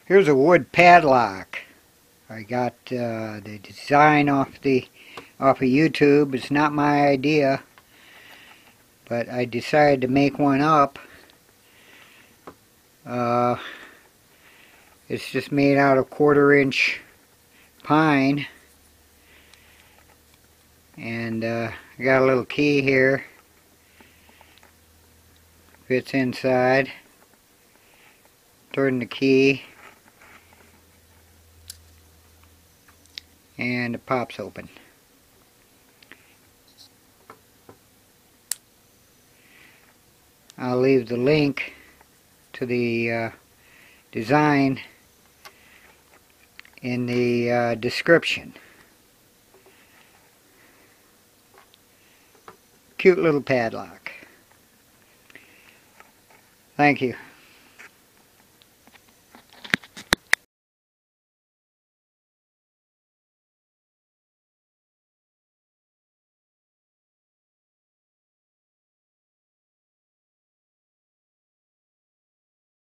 Here's a wood padlock. I got the design off of YouTube. It's not my idea, but I decided to make one up. It's just made out of 1/4-inch pine, and I got a little key here. Fits inside. Turn the key, and it pops open. I'll leave the link to the design in the description. Cute little padlock. Thank you.